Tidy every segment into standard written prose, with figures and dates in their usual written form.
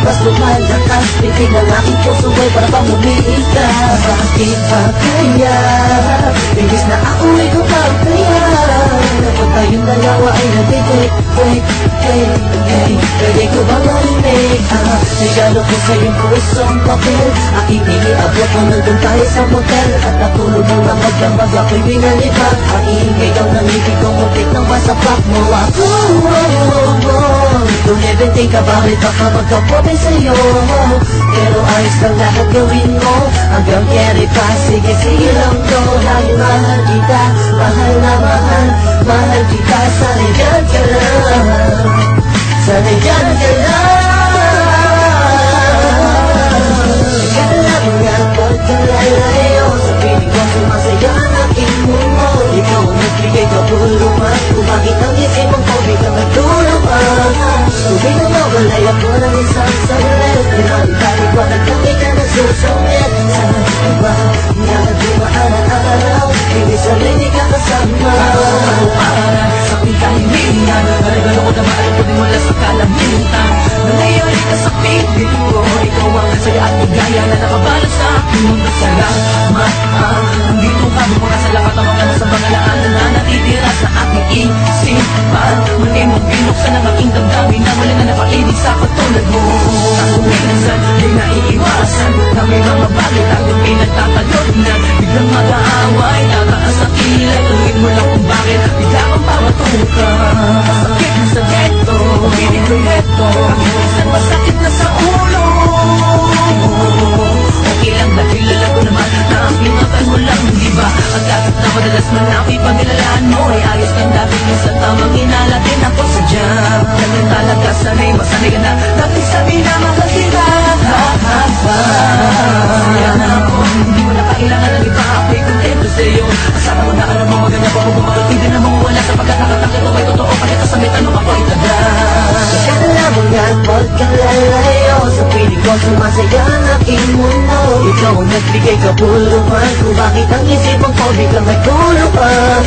palabas lumalakas, piting ang aking puso ay para bang umiika. Bakit ba kaya, bigis na ako ay kumapaya, kapag tayong dalawa ay nabibig. Pwede ko ba marinig regalo ko sa iyong pusong papel, aking iniabot kung nandun tayo sa motel, at natulog ng magdamag ako'y binalibag. Ang iingay daw ng ibig kong muntik nang masapak mo ako. Don't even think about it, baka magkapote sa'yo, pero ayos lang lahat gawin mo. Hanggang kere pa, sige sige lang to. Dahil mahal kita, mahal na mahal, mahal kita. Sana'y dyan ka lang, sana'y dyan ka lang. Kaya nga pagkalalayo, sa piling ko sumasaya ang aking mundo. Ikaw ang nagbigay kapuluhan, kung bakit ang isip mong ko biglang nagtulungan. Tubig na mawalay ako ng isang saglit, pinalitalik ko nagkakit ka nagsusungit. Sana iba na nagdumaan ang araw, hindi sana'y di ka kasama. Sa pagkahilingan, regalo ko na maaari ko din wala sa kalamitan. Nangyayari ka sa piling ko, ikaw ang saya at ligaya na nakabalot sa aking mundo. Salamat, nandito ka mula sa lahat ng mga nasa pangalaanan na natitira sa aking isipan. Muli mong binuksan ang aking damdamin na wala na napakinig sa katulad mo. Ako minsan di naiiwasan na may mga bagay tayong pinagtatalog na biglang mag-aaway, nataas ang kilay. Tuwid mo lang kung bakit bigla kang pamatuka. Sakit na sa ghetto, pinig ko heto, minsan masakit na sa ulo. Okay lang dahil alam ko naman na ang ingatan mo lang, diba? Ang kapit na madalas man na ipagnilalaan mo ay ayos lang dahil minsan tamang inalatin ako sa jam. Ganun talaga sanay, masanay ka na dati sabi na mahal kita. Kaya na ako, hindi mo na kailangan ng iba, ako'y kontento sa'yo. Asama mo na alam mo maganda pa mo bumagot, hindi na mawawala sapagkat nakatakit o may totoo pa kita sa may tanong ako itaga. Kaya mo nga pagkalalayo, sa piling ko sumasaya ang aking mundo. Ikaw ang nagbigay kapuluhan, kung bakit ang isip mong ko biglang nagtulungan.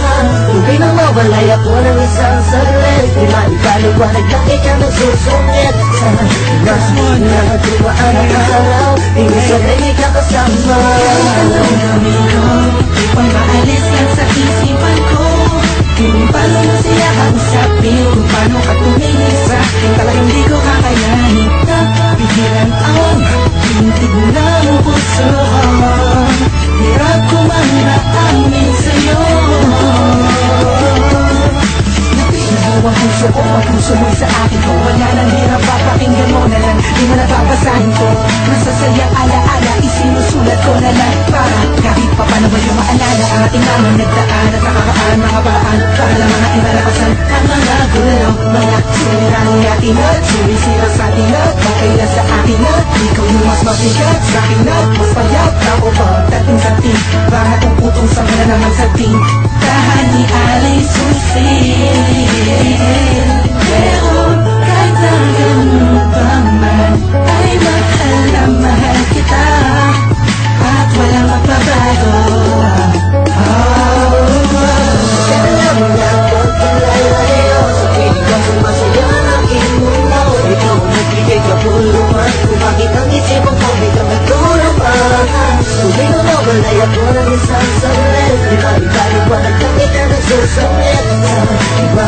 Tubig nang mawalay ako ng isang saglit, di maipaliwanag bakit ka nagsusungit. Sana iba na nagdumaan ang araw, hindi sana'y di ka kasama. Tanong namin ko, di pa maalis yan sa isipan ko. Kung paano mo siya kausapin, kung paano ka tumingin sa akin, talagang di ko kakayanin na pigilan ang tintig ng puso. Hirap ko man naamin sa'yo. Nabigaw ang puso ko, ang puso mo'y sa akin ko. Wala nang hirap, papakinggan mo na lang, di mo nababasahin ko. Masasayang alaala, isinusulat ko na lang para kahit pa paano ba yung maalala ang ating naman nagdaan at nakakaan mga paraan para lang mga inalapasan ang mga gulo, mga suliranin natin at sumisira sa atin at okay na sa atin at ikaw yung mas mabigat sa akin at mas payat ako ba dating sa ting para kung putong sa mga naman sa ting tahan ni alay susil. Pero kahit na ganun pa man ay mahal na mahal kita at walang magbabago. Kaya mo nga pagkalalayo, sa piling ko sumasaya ang aking mundo. Ikaw ang nagbigay kapuluhan, kung bakit ang isip mong ko biglang nagtulungan. Tubig na mawalay ako ng isang saglit, di maipaliwanag bakit ka nagsusungit. Sana iba